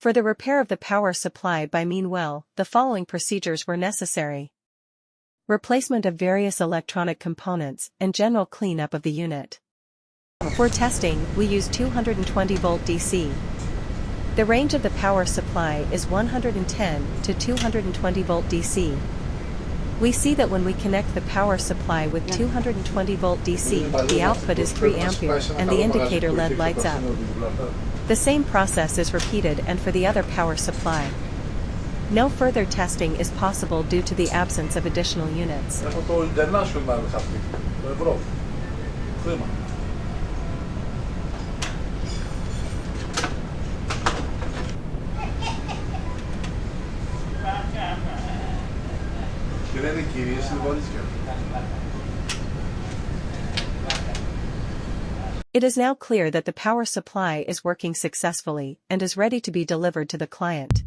For the repair of the power supply by Meanwell, the following procedures were necessary. Replacement of various electronic components and general cleanup of the unit. For testing, we use 220-volt DC. The range of the power supply is 110 to 220-volt DC. We see that when we connect the power supply with 220-volt DC, the output is 3 ampere and the indicator LED lights up. The same process is repeated and for the other power supply. No further testing is possible due to the absence of additional units. It is now clear that the power supply is working successfully and is ready to be delivered to the client.